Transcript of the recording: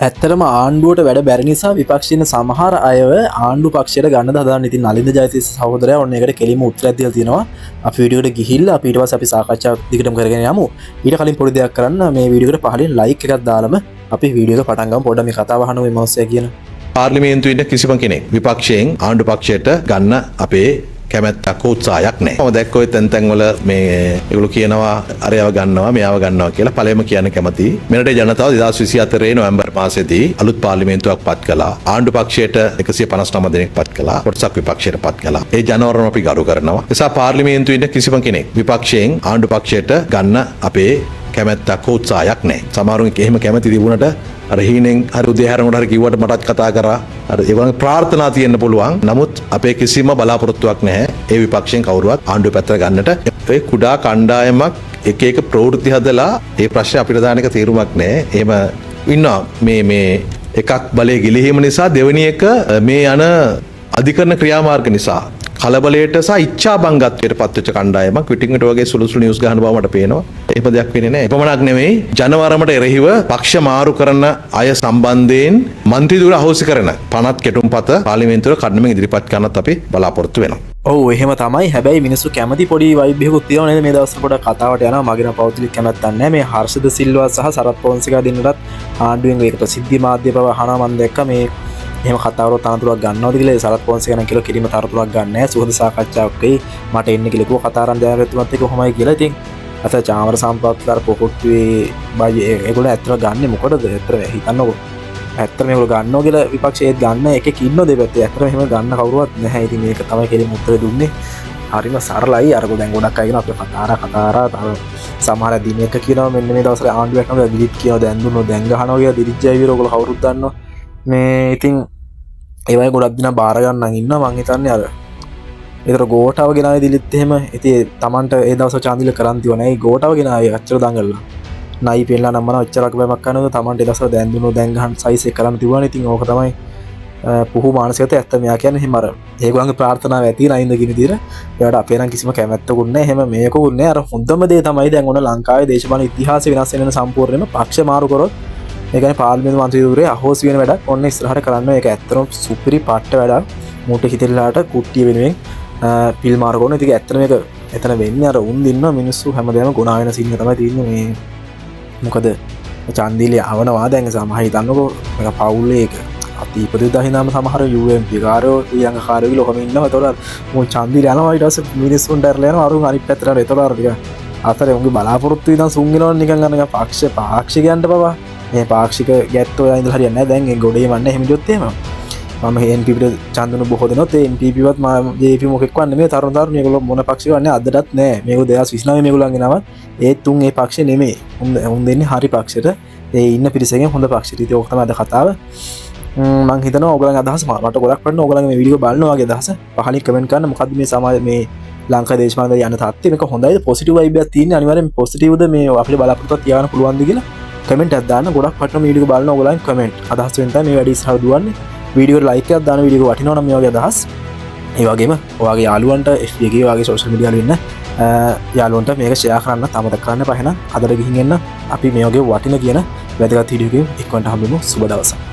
ඇත්තරම ආණ්ඩුවට වැඩ බැරි නිසා විපක්ෂන සමහර අයව ආණ්ඩු පක්ෂයට ගන්න හදා ඉතින් නලින්ද ජයතිස් සහෝදරය ඔන්න එකට කෙලිම උත්තර දෙල් තියෙනවා අපි වීඩියෝට ගිහිල්ලා ඊට පස්සේ අපි සාකච්ඡා දිගටම කරගෙන යමු ඊට කලින් පොඩි දෙයක් කරන්න මේ වීඩියෝකට පහලින් ලයික් එකක් දාලම අපි වීඩියෝ එක පටන් ගමු පොඩ්ඩක් මේ කතාව අහන්න මේ මවුස් එක කියන පාර්ලිමේන්තුවේ ඉන්න කිසිම කෙනෙක් විපක්ෂයෙන් ආණ්ඩු පක්ෂයට ගන්න අපේ කැමැත්තක් උත්සාහයක් නැහැ. මම දැක්කෝ තැන් තැන් වල මේ ඒගොල්ලෝ කියනවා අරයව ගන්නවා මෙයාව ගන්නවා කියලා පළවෙනිම කියන්න කැමති. මෙරට ජනතාව 2024 නොවැම්බර් මාසයේදී අලුත් පාර්ලිමේන්තුවක් පත් කළා. ආණ්ඩු පක්ෂයට 159 දෙනෙක් පත් කළා. කොටසක් විපක්ෂයට පත් කළා. ඒ ජනවරම අපි ගරු කරනවා. නිසා පාර්ලිමේන්තුවේ ඉන්න කිසිම කෙනෙක් විපක්ෂයෙන් ආණ්ඩු පක්ෂයට ගන්න අපේ කැමැත්තක් උත්සාහයක් නැහැ. සමහරුන් එහෙම කැමති තිබුණට අර හීනෙන් හරි උදේහැරනකොට හරි කිව්වට මටත් කතා කරා. අර ඒ වගේ ප්‍රාර්ථනා තියෙන්න පුළුවන්. නමුත් අපේ කිසිම බලාපොරොත්තුවක් නැහැ. ඒ විපක්ෂයෙන් කවුරුවත් ආණ්ඩුව පැත්තට ගන්නට. ඒ කුඩා කණ්ඩායමක් එක එක ප්‍රවෘත්ති හදලා ඒ ප්‍රශ්නේ අපිට දාන එක තීරුමක් නැහැ. එහෙම ඉන්නවා මේ එකක් බලයේ ගිලිහීම නිසා දෙවෙනි එක මේ යන අධිකරණ ක්‍රියාමාර්ග නිසා කලබලයට සහ ඉච්ඡා බංගත්වයට පත්වෙච්ච කණ්ඩායමක් විටින් විට වගේ සුළු සුළු නිවුස් ගහන බව මට පේනවා. එහෙම දෙයක් වෙන්නේ නැහැ. එපමණක් නෙමෙයි ජනවරමට එරෙහිව පක්ෂ මාරු කරන අය සම්බන්ධයෙන් മന്ത്രി දුර අහෝසි කරන පනත් කෙටුම්පත පාර්ලිමේන්තුවේ කඩනමින් ඉදිරිපත් කරනත් අපි බලාපොරොත්තු වෙනවා. ඔව් එහෙම තමයි. හැබැයි මිනිස්සු කැමති පොඩි වයිබ් එකකුත් තියෙනවා නේද මේ දවස්වල පොඩක් කතාවට යනවා. මගේ නම් පෞද්ගලික කැමැත්තක් නැහැ. මේ හර්ෂද සිල්වා සහ සරත් පොන්සේකා දෙන්නටත් ආණ්ඩුවෙන් ඒක ප්‍රසිද්ධි මාධ්‍ය බව අහනවා මම දැක්කා මේ එහෙම කතාවරෝ තනතුරක් ගන්නවද කියලා සරත් පොන්සේකා නම් කියලා කිරීම තනතුරක් ගන්න නැහැ. සුහද සාකච්ඡාවක් වෙයි. මට එන්න කියලා කිව්වා කතාරන් දැනගත්තොත් ඒක කොහොමයි කියලා. ඉතින් අත චාමර සම්පත්කාර පොකොට්ටුවේ බයි ඒගොල්ලෝ ඇත්තට ගන්නෙ මොකටද? ඇත්තට හිතන්නකෝ. ඇත්තට මේගොල්ලෝ ගන්නවා කියලා විපක්ෂයේත් ගන්න එකෙක් ඉන්නෝ දෙපැත්තේ. ඇත්තට එහෙම ගන්න කවුරුවත් නැහැ. ඉතින් මේක තමයි කෙලින් උත්තර දුන්නේ. හරිම සරලයි. අරගොල්ලෝ දැන් ගොඩක් අය කියන අපේ කතාරා තව සමහර දිනයක කියනවා මෙන්න මේ දවස්වල ආණ්ඩුවක් නම් දිලිත් කියනවා දැන් දුන්නෝ දැන් ගහනවා කියලා දිලිත් ජයවීර ඔයගොල්ලෝ කවුරුත් දන්නවා. මේ ඉතින් ඒවයි ගොඩක් දින බාර ගන්නන් ඉන්නවා මං හිතන්නේ අර ඒතර ගෝඨාව ගෙනාවේ දිලිත් එහෙම ඉතින් Tamanට ඒ දවස්වල චාන්දිල කරන් තියෝ නෑ ගෝඨාව ගෙනාවේ අච්චර දඟලලා නයි පෙන්නලා නම් මම ඔච්චරක් බෑමක් කරනවද Tamanට ඒ දවස්වල දැන් දුන්නෝ දැන් ගහන සයිස් එක කරන් තිබුණානේ ඉතින් ඕක තමයි පුහු මානසිකත ඇත්ත මෙයා කියන්නේ එහෙම අර ඒගොල්ලන්ගේ ප්‍රාර්ථනාව ඇති නයින්ද කියන විදිහට ඒකට අපේ නම් කිසිම කැමැත්තකුත් නෑ එහෙම මේකුත් නෑ අර හොඳම දේ තමයි දැන් ඔන්න ලංකාවේ දේශපාලන ඉතිහාසය වෙනස් වෙන සම්පූර්ණයෙන්ම පක්ෂ මාරු කරොත් ඒ කියන්නේ පාර්ලිමේන්තු මන්ත්‍රීවරුන්ගේ අහෝසි වෙන වැඩක් ඔන්න ඉස්සරහට කරන්න ඒක ඇත්තටම සුපිරි පට්ට වැඩක් මූට හිතෙල්ලාට කුට්ටිය වෙනුවෙන් පිල් මාරු කරන ඉතින් ඇත්තට මේක එතන වෙන්නේ අර උන් දින්න මිනිස්සු හැමදේම ගුණා වෙන සින්න තමයි තියෙන්නේ මේ මොකද චන්දිලිය අවනවා දැන් සමහර හිතන්නකෝ මේක පවුලේ එක අතීපද දහිනාම සමහර UMP කාරෝ ඊයංග කාරෝ ලොකම ඉන්නවා ඒතකොට මෝ චන්දිලිය යනවා ඊට පස්සේ මිනිස්සුන්ට ඇරලා යනවා අරුන් අනිත් පැත්තට යනවා ඒතකොට අර ටික අතරේ උන්ගේ බලාපොරොත්තු විතර සුන් වෙනවා නිකන් අර පාක්ෂිකයන්ට බබා මේ පාක්ෂික ගැත්තෝ ඉඳලා හරියන්නේ නැහැ දැන් ඒ ගොඩේ වන්නේ එහෙම ජොත් එහෙම මම NPPට චන්දන බොහෝ දෙනොත් ඒ NPPවත් මම JP මොකෙක් වන්නේ මේ තරුණ තරුණ මේගොල්ලෝ මොන පක්ෂික වන්නේ අදටත් නැහැ මේගොල්ලෝ 2029 මේගොල්ලන්ගේ නමත් ඒ තුන් ඒ පක්ෂේ නෙමෙයි උන් දෙන්නේ හරි පක්ෂෙට ඒ ඉන්න පිරිසෙන් හොඳ පක්ෂෙට ඉතින් ඕක තමයි අද කතාව මම හිතනවා ඔයගොල්ලන්ගේ අදහස මට ගොඩක් වටිනවා ඔයගොල්ලන්ගේ මේ වීඩියෝ බලනවා වගේ අදහස පහලින් කමෙන්ට් කරන්න මොකද්ද මේ සමාජ මේ ලංකා දේශපාලන යන තත්ත්වය මේක හොඳයිද පොසිටිව් වයිබ් එකක් තියෙන්නේ අනිවාර්යෙන් පොසිටිව්ද මේ අපිට බලාපොරොත්තු තියාගන්න පුළුවන්ද කියලා කමෙන්ට් එකක් දාන්න ගොඩක් වටින වීඩියෝ බලන ඔයගොල්ලන් කමෙන්ට් අදහස් වෙන තමයි මේ වැඩි ඉස්සරහ දුවන්නේ වීඩියෝට ලයික් එකක් දාන වීඩියෝ වටිනවා නම් මේ වගේ අදහස් ඒ වගේම ඔයාගේ යාළුවන්ට FB එකේ වගේ සෝෂල් මීඩියා වල ඉන්න යාළුවන්ට මේක ෂෙයා කරන්න අමතක කරන්න පහ එහෙනම් අදට ගිහින් එන්න අපි මේ වගේ වටින කියන වැදගත් වීඩියෝ එකකින් එක්වන්ට හම්බෙමු සුබ දවසක්